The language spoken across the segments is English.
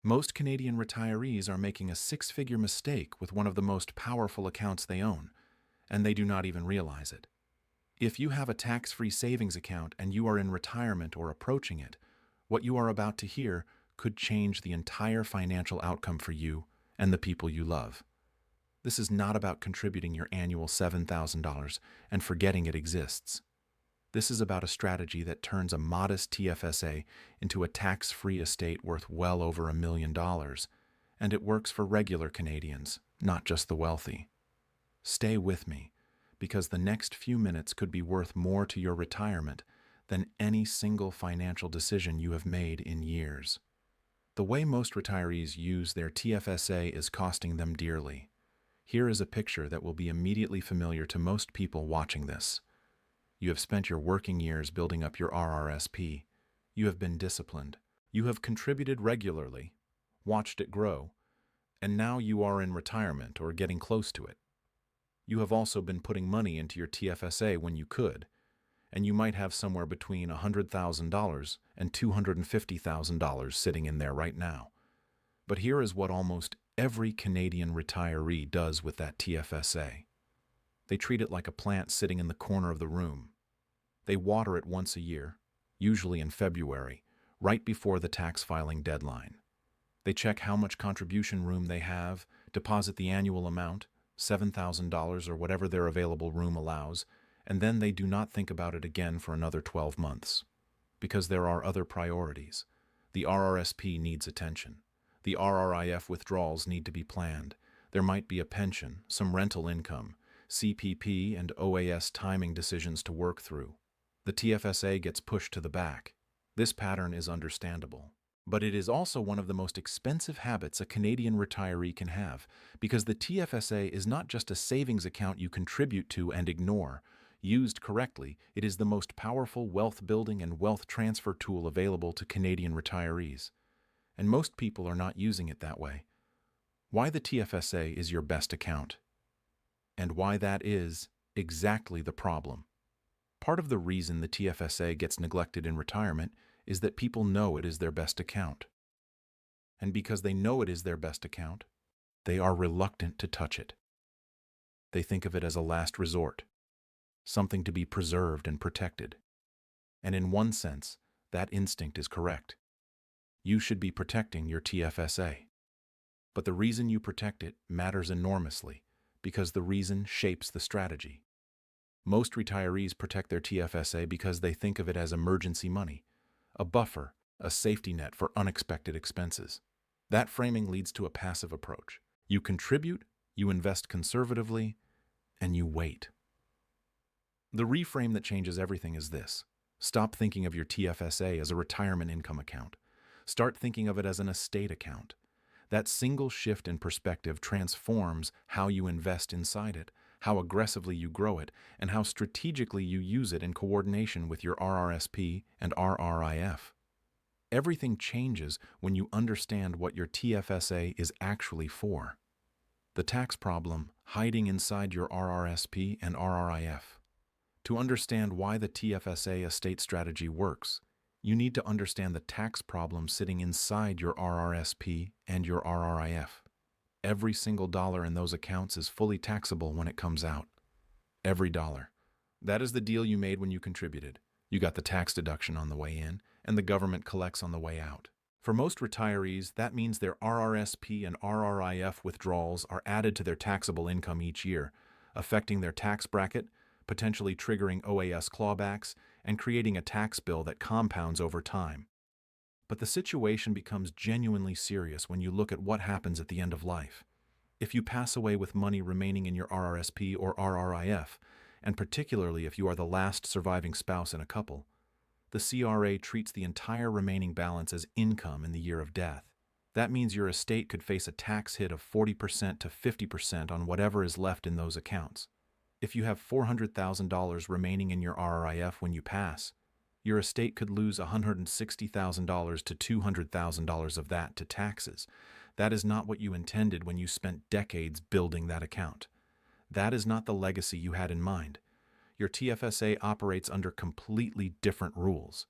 Most Canadian retirees are making a six-figure mistake with one of the most powerful accounts they own, and they do not even realize it. If you have a tax-free savings account and you are in retirement or approaching it, what you are about to hear could change the entire financial outcome for you and the people you love. This is not about contributing your annual $7,000 and forgetting it exists. This is about a strategy that turns a modest TFSA into a tax-free estate worth well over $1 million, and it works for regular Canadians, not just the wealthy. Stay with me, because the next few minutes could be worth more to your retirement than any single financial decision you have made in years. The way most retirees use their TFSA is costing them dearly. Here is a picture that will be immediately familiar to most people watching this. You have spent your working years building up your RRSP. You have been disciplined. You have contributed regularly, watched it grow, and now you are in retirement or getting close to it. You have also been putting money into your TFSA when you could, and you might have somewhere between $100,000 and $250,000 sitting in there right now. But here is what almost every Canadian retiree does with that TFSA. They treat it like a plant sitting in the corner of the room. They water it once a year, usually in February, right before the tax filing deadline. They check how much contribution room they have, deposit the annual amount, $7,000 or whatever their available room allows, and then they do not think about it again for another 12 months. Because there are other priorities. The RRSP needs attention. The RRIF withdrawals need to be planned. There might be a pension, some rental income, CPP and OAS timing decisions to work through. The TFSA gets pushed to the back. This pattern is understandable. But it is also one of the most expensive habits a Canadian retiree can have, because the TFSA is not just a savings account you contribute to and ignore. Used correctly, it is the most powerful wealth building and wealth transfer tool available to Canadian retirees. And most people are not using it that way. Why the TFSA is your best account, and why that is exactly the problem. Part of the reason the TFSA gets neglected in retirement is that people know it is their best account. And because they know it is their best account, they are reluctant to touch it. They think of it as a last resort, something to be preserved and protected. And in one sense, that instinct is correct. You should be protecting your TFSA. But the reason you protect it matters enormously, because the reason shapes the strategy. Most retirees protect their TFSA because they think of it as emergency money, a buffer, a safety net for unexpected expenses. That framing leads to a passive approach. You contribute, you invest conservatively, and you wait. The reframe that changes everything is this. Stop thinking of your TFSA as a retirement income account. Start thinking of it as an estate account. That single shift in perspective transforms how you invest inside it, how aggressively you grow it, and how strategically you use it in coordination with your RRSP and RRIF. Everything changes when you understand what your TFSA is actually for. The tax problem hiding inside your RRSP and RRIF. To understand why the TFSA estate strategy works, you need to understand the tax problem sitting inside your RRSP and your RRIF. Every single dollar in those accounts is fully taxable when it comes out. Every dollar. That is the deal you made when you contributed. You got the tax deduction on the way in, and the government collects on the way out. For most retirees, that means their RRSP and RRIF withdrawals are added to their taxable income each year, affecting their tax bracket, potentially triggering OAS clawbacks, and creating a tax bill that compounds over time. But the situation becomes genuinely serious when you look at what happens at the end of life. If you pass away with money remaining in your RRSP or RRIF, and particularly if you are the last surviving spouse in a couple, the CRA treats the entire remaining balance as income in the year of death. That means your estate could face a tax hit of 40% to 50% on whatever is left in those accounts. If you have $400,000 remaining in your RRIF when you pass, your estate could lose $160,000 to $200,000 of that to taxes. That is not what you intended when you spent decades building that account. That is not the legacy you had in mind. Your TFSA operates under completely different rules.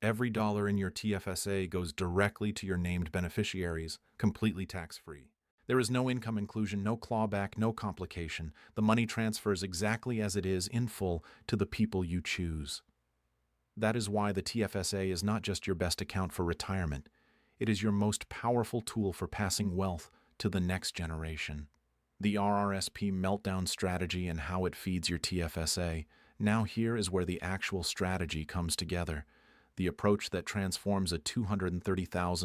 Every dollar in your TFSA goes directly to your named beneficiaries, completely tax-free. There is no income inclusion, no clawback, no complication. The money transfers exactly as it is in full to the people you choose. That is why the TFSA is not just your best account for retirement. It is your most powerful tool for passing wealth to the next generation. The RRSP meltdown strategy and how it feeds your TFSA. Now here is where the actual strategy comes together. The approach that transforms a $230,000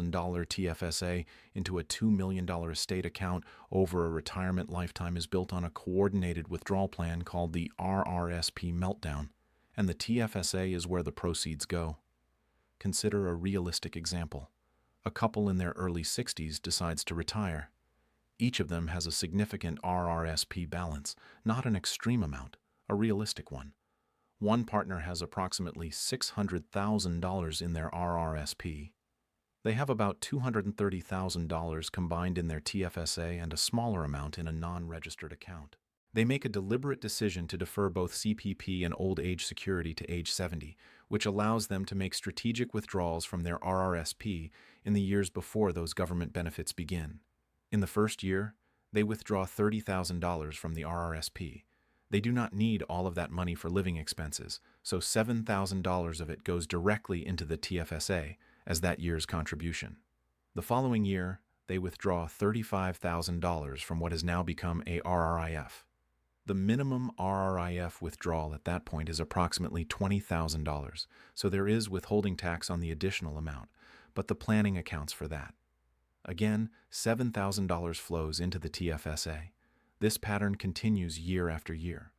TFSA into a $2 million estate account over a retirement lifetime is built on a coordinated withdrawal plan called the RRSP meltdown, and the TFSA is where the proceeds go. Consider a realistic example. A couple in their early 60s decides to retire. Each of them has a significant RRSP balance, not an extreme amount, a realistic one. One partner has approximately $600,000 in their RRSP. They have about $230,000 combined in their TFSA and a smaller amount in a non-registered account. They make a deliberate decision to defer both CPP and old age security to age 70, which allows them to make strategic withdrawals from their RRSP in the years before those government benefits begin. In the first year, they withdraw $30,000 from the RRSP. They do not need all of that money for living expenses, so $7,000 of it goes directly into the TFSA as that year's contribution. The following year, they withdraw $35,000 from what has now become a RRIF. The minimum RRIF withdrawal at that point is approximately $20,000, so there is withholding tax on the additional amount, but the planning accounts for that. Again, $7,000 flows into the TFSA. This pattern continues year after year.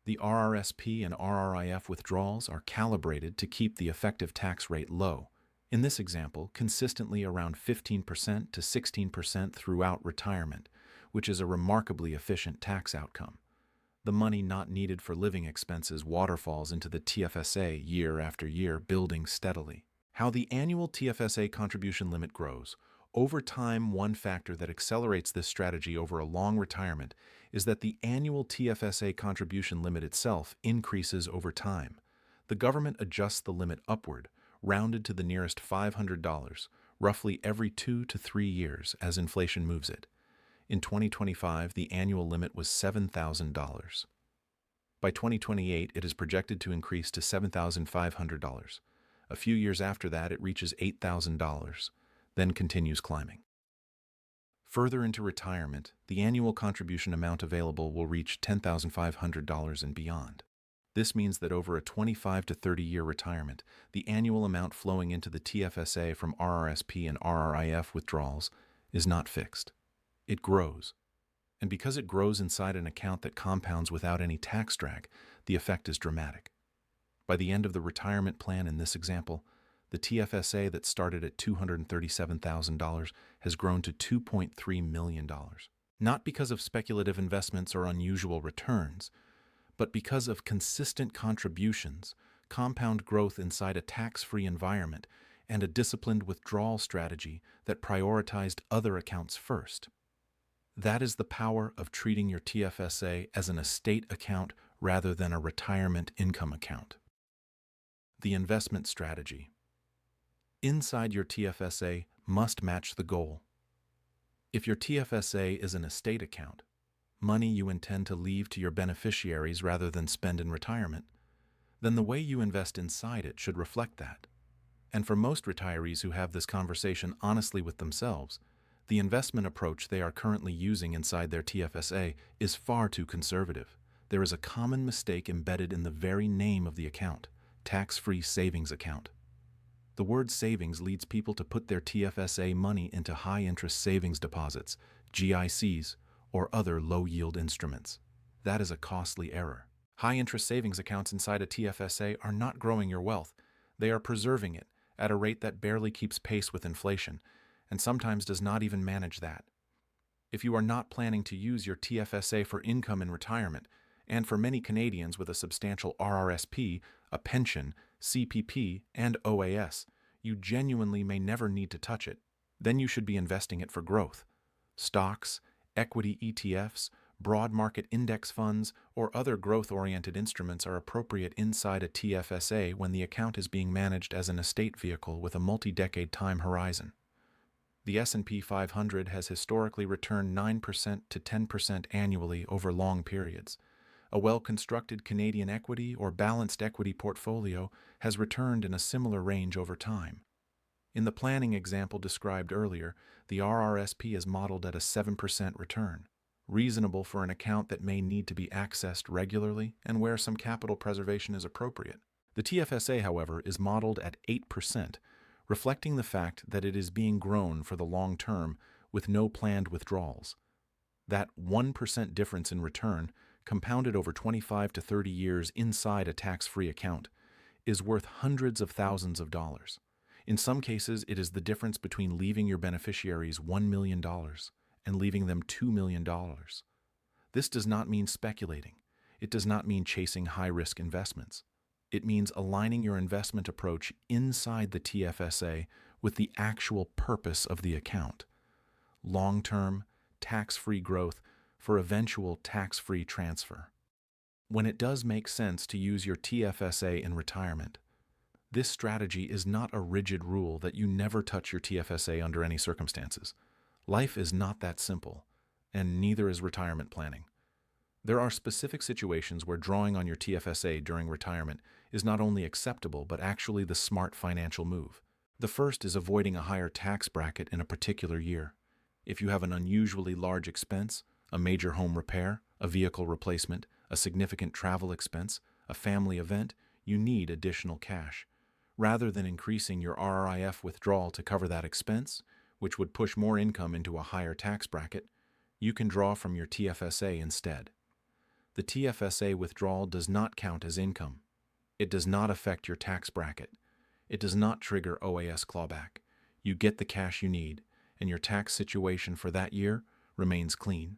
The RRSP and RRIF withdrawals are calibrated to keep the effective tax rate low. In this example, consistently around 15% to 16% throughout retirement, which is a remarkably efficient tax outcome. The money not needed for living expenses waterfalls into the TFSA year after year, building steadily. How the annual TFSA contribution limit grows. Over time, one factor that accelerates this strategy over a long retirement is that the annual TFSA contribution limit itself increases over time. The government adjusts the limit upward, rounded to the nearest $500, roughly every 2 to 3 years as inflation moves it. In 2025, the annual limit was $7,000. By 2028, it is projected to increase to $7,500. A few years after that, it reaches $8,000. Then continues climbing. Further into retirement, the annual contribution amount available will reach $10,500 and beyond. This means that over a 25 to 30-year retirement, the annual amount flowing into the TFSA from RRSP and RRIF withdrawals is not fixed. It grows. And because it grows inside an account that compounds without any tax drag, the effect is dramatic. By the end of the retirement plan in this example, the TFSA that started at $237,000 has grown to $2.3 million. Not because of speculative investments or unusual returns, but because of consistent contributions, compound growth inside a tax-free environment, and a disciplined withdrawal strategy that prioritized other accounts first. That is the power of treating your TFSA as an estate account rather than a retirement income account. The investment strategy. Inside your TFSA must match the goal. If your TFSA is an estate account, money you intend to leave to your beneficiaries rather than spend in retirement, then the way you invest inside it should reflect that. And for most retirees who have this conversation honestly with themselves, the investment approach they are currently using inside their TFSA is far too conservative. There is a common mistake embedded in the very name of the account, tax-free savings account. The word savings leads people to put their TFSA money into high-interest savings deposits, GICs, or other low-yield instruments. That is a costly error. High-interest savings accounts inside a TFSA are not growing your wealth. They are preserving it at a rate that barely keeps pace with inflation, and sometimes does not even manage that. If you are not planning to use your TFSA for income in retirement, and for many Canadians with a substantial RRSP, a pension, CPP, and OAS, you genuinely may never need to touch it. Then you should be investing it for growth. Stocks, equity ETFs, Broad market index funds or other growth-oriented instruments are appropriate inside a TFSA when the account is being managed as an estate vehicle with a multi-decade time horizon. The S&P 500 has historically returned 9% to 10% annually over long periods. A well-constructed Canadian equity or balanced equity portfolio has returned in a similar range over time. In the planning example described earlier, the RRSP is modeled at a 7% return, reasonable for an account that may need to be accessed regularly and where some capital preservation is appropriate. The TFSA, however, is modeled at 8%, reflecting the fact that it is being grown for the long term with no planned withdrawals. That 1% difference in return, compounded over 25 to 30 years inside a tax-free account, is worth hundreds of thousands of dollars. In some cases, it is the difference between leaving your beneficiaries $1 million and leaving them $2 million. This does not mean speculating. It does not mean chasing high-risk investments. It means aligning your investment approach inside the TFSA with the actual purpose of the account: long-term, tax-free growth for eventual tax-free transfer. When it does make sense to use your TFSA in retirement, this strategy is not a rigid rule that you never touch your TFSA under any circumstances. Life is not that simple, and neither is retirement planning. There are specific situations where drawing on your TFSA during retirement is not only acceptable but actually the smart financial move. The first is avoiding a higher tax bracket in a particular year. If you have an unusually large expense, a major home repair, a vehicle replacement, a significant travel expense, a family event, you need additional cash. Rather than increasing your RRIF withdrawal to cover that expense, which would push more income into a higher tax bracket, you can draw from your TFSA instead. The TFSA withdrawal does not count as income. It does not affect your tax bracket. It does not trigger OAS clawback. You get the cash you need, and your tax situation for that year remains clean.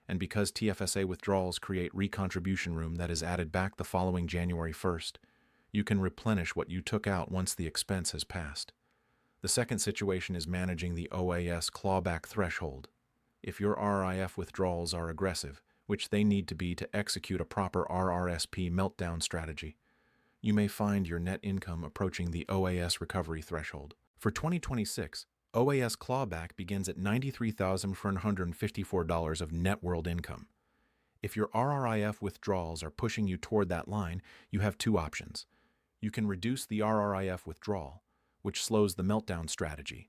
And because TFSA withdrawals create recontribution room that is added back the following January 1st, you can replenish what you took out once the expense has passed. The second situation is managing the OAS clawback threshold. If your RRIF withdrawals are aggressive, which they need to be to execute a proper RRSP meltdown strategy, you may find your net income approaching the OAS recovery threshold. For 2026, OAS clawback begins at $93,454 of net world income. If your RRIF withdrawals are pushing you toward that line, you have two options. You can reduce the RRIF withdrawal, which slows the meltdown strategy,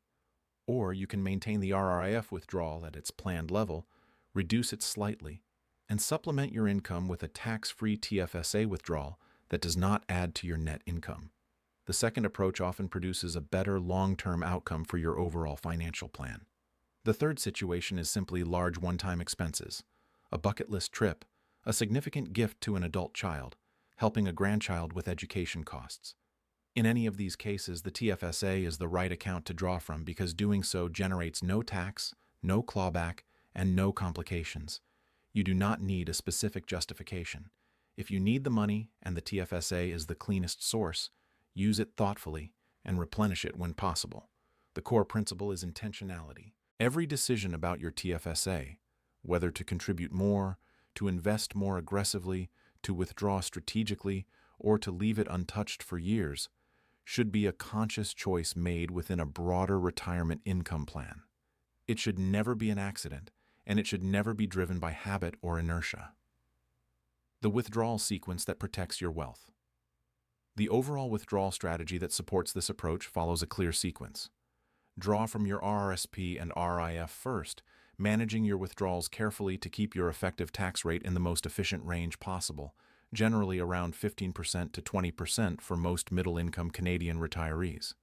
or you can maintain the RRIF withdrawal at its planned level, reduce it slightly, and supplement your income with a tax-free TFSA withdrawal that does not add to your net income. The second approach often produces a better long-term outcome for your overall financial plan. The third situation is simply large one-time expenses, a bucket list trip, a significant gift to an adult child, helping a grandchild with education costs. In any of these cases, the TFSA is the right account to draw from because doing so generates no tax, no clawback, and no complications. You do not need a specific justification. If you need the money and the TFSA is the cleanest source, use it thoughtfully and replenish it when possible. The core principle is intentionality. Every decision about your TFSA, whether to contribute more, to invest more aggressively, to withdraw strategically, or to leave it untouched for years, should be a conscious choice made within a broader retirement income plan. It should never be an accident, and it should never be driven by habit or inertia. The withdrawal sequence that protects your wealth. The overall withdrawal strategy that supports this approach follows a clear sequence. Draw from your RRSP and RRIF first, managing your withdrawals carefully to keep your effective tax rate in the most efficient range possible, generally around 15% to 20% for most middle-income Canadian retirees.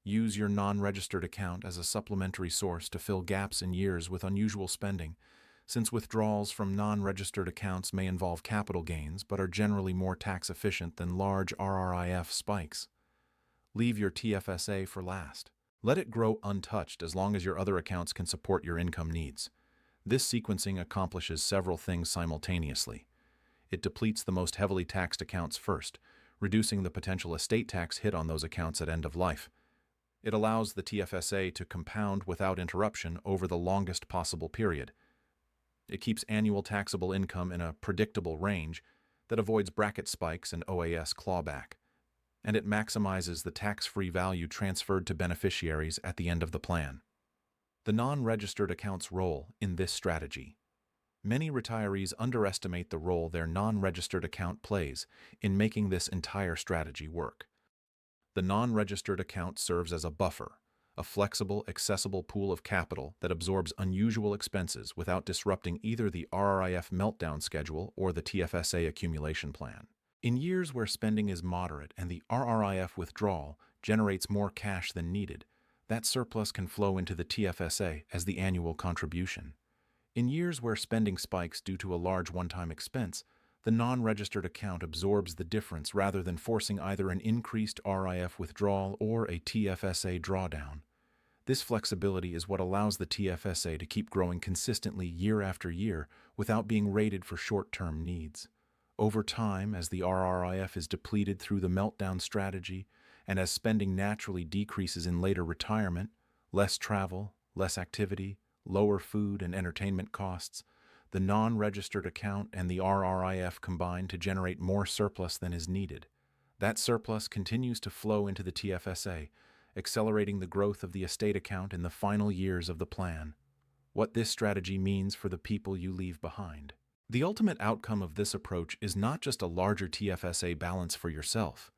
Use your non-registered account as a supplementary source to fill gaps in years with unusual spending, since withdrawals from non-registered accounts may involve capital gains but are generally more tax-efficient than large RRIF spikes. Leave your TFSA for last. Let it grow untouched as long as your other accounts can support your income needs. This sequencing accomplishes several things simultaneously. It depletes the most heavily taxed accounts first, reducing the potential estate tax hit on those accounts at end of life. It allows the TFSA to compound without interruption over the longest possible period. It keeps annual taxable income in a predictable range that avoids bracket spikes and OAS clawback, and it maximizes the tax-free value transferred to beneficiaries at the end of the plan. The non-registered account's role in this strategy. Many retirees underestimate the role their non-registered account plays in making this entire strategy work. The non-registered account serves as a buffer, a flexible, accessible pool of capital that absorbs unusual expenses without disrupting either the RRIF meltdown schedule or the TFSA accumulation plan. In years where spending is moderate and the RRIF withdrawal generates more cash than needed, that surplus can flow into the TFSA as the annual contribution. In years where spending spikes due to a large one-time expense, the non-registered account absorbs the difference rather than forcing either an increased RRIF withdrawal or a TFSA drawdown. This flexibility is what allows the TFSA to keep growing consistently year after year without being rated for short-term needs. Over time, as the RRIF is depleted through the meltdown strategy, and as spending naturally decreases in later retirement, less travel, less activity, lower food and entertainment costs, the non-registered account and the RRIF combine to generate more surplus than is needed. That surplus continues to flow into the TFSA, accelerating the growth of the estate account in the final years of the plan. What this strategy means for the people you leave behind. The ultimate outcome of this approach is not just a larger TFSA balance for yourself.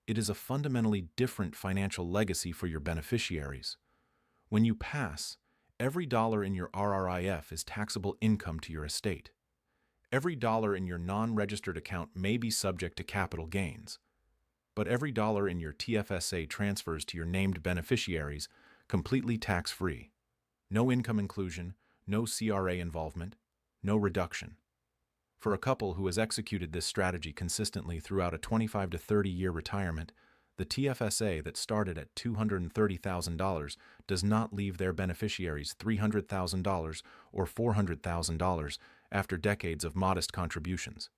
It is a fundamentally different financial legacy for your beneficiaries. When you pass, every dollar in your RRIF is taxable income to your estate. Every dollar in your non-registered account may be subject to capital gains, but every dollar in your TFSA transfers to your named beneficiaries completely tax-free. No income inclusion, no CRA involvement, no reduction. For a couple who has executed this strategy consistently throughout a 25 to 30-year retirement, the TFSA that started at $230,000 does not leave their beneficiaries $300,000 or $400,000 after decades of modest contributions.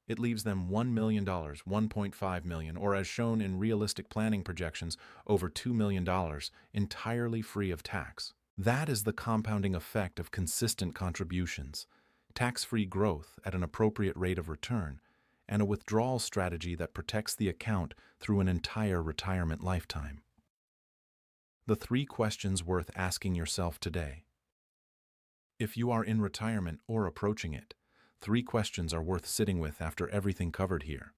It leaves them $1 million, $1.5 million, or as shown in realistic planning projections, over $2 million, entirely free of tax. That is the compounding effect of consistent contributions, tax-free growth at an appropriate rate of return, and a withdrawal strategy that protects the account through an entire retirement lifetime. The 3 questions worth asking yourself today. If you are in retirement or approaching it, 3 questions are worth sitting with after everything covered here.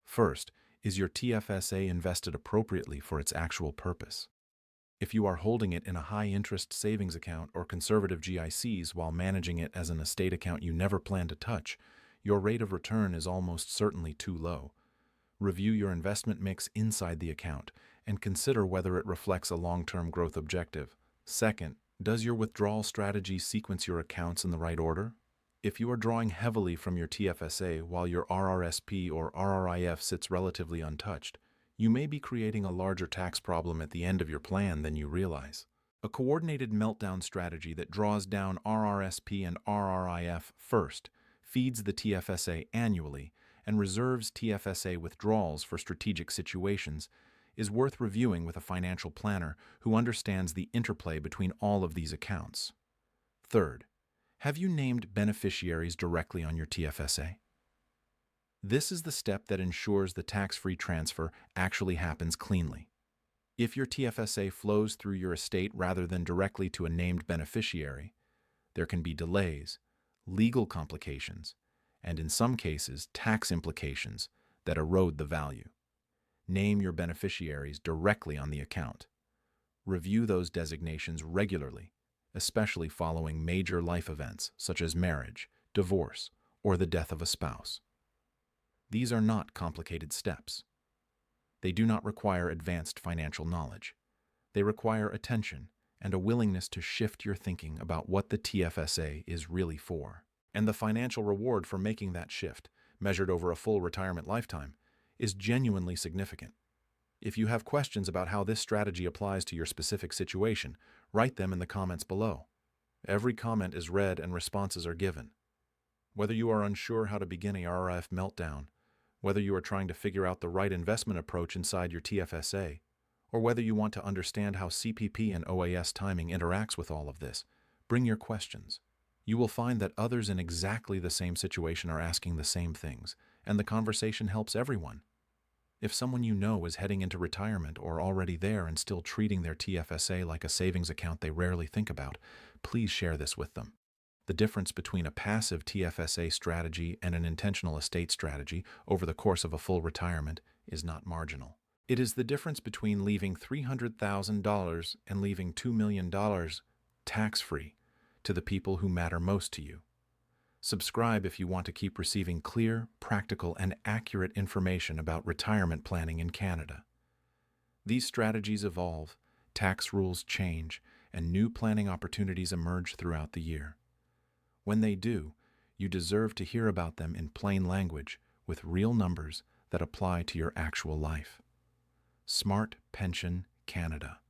First, is your TFSA invested appropriately for its actual purpose? If you are holding it in a high-interest savings account or conservative GICs while managing it as an estate account you never plan to touch, your rate of return is almost certainly too low. Review your investment mix inside the account and consider whether it reflects a long-term growth objective. Second, does your withdrawal strategy sequence your accounts in the right order? If you are drawing heavily from your TFSA while your RRSP or RRIF sits relatively untouched, you may be creating a larger tax problem at the end of your plan than you realize. A coordinated meltdown strategy that draws down RRSP and RRIF first, feeds the TFSA annually, and reserves TFSA withdrawals for strategic situations is worth reviewing with a financial planner who understands the interplay between all of these accounts. Third, have you named beneficiaries directly on your TFSA? This is the step that ensures the tax-free transfer actually happens cleanly. If your TFSA flows through your estate rather than directly to a named beneficiary, there can be delays, legal complications, and in some cases, tax implications that erode the value. Name your beneficiaries directly on the account. Review those designations regularly, especially following major life events such as marriage, divorce, or the death of a spouse. These are not complicated steps. They do not require advanced financial knowledge. They require attention and a willingness to shift your thinking about what the TFSA is really for. And the financial reward for making that shift, measured over a full retirement lifetime, is genuinely significant. If you have questions about how this strategy applies to your specific situation, write them in the comments below. Every comment is read and responses are given. Whether you are unsure how to begin a RRIF meltdown, whether you are trying to figure out the right investment approach inside your TFSA, or whether you want to understand how CPP and OAS timing interacts with all of this, bring your questions. You will find that others in exactly the same situation are asking the same things, and the conversation helps everyone. If someone you know is heading into retirement or already there and still treating their TFSA like a savings account they rarely think about, please share this with them. The difference between a passive TFSA strategy and an intentional estate strategy over the course of a full retirement is not marginal. It is the difference between leaving $300,000 and leaving $2 million tax-free to the people who matter most to you. Subscribe if you want to keep receiving clear, practical, and accurate information about retirement planning in Canada. These strategies evolve, tax rules change, and new planning opportunities emerge throughout the year. When they do, you deserve to hear about them in plain language with real numbers that apply to your actual life. Smart Pension Canada.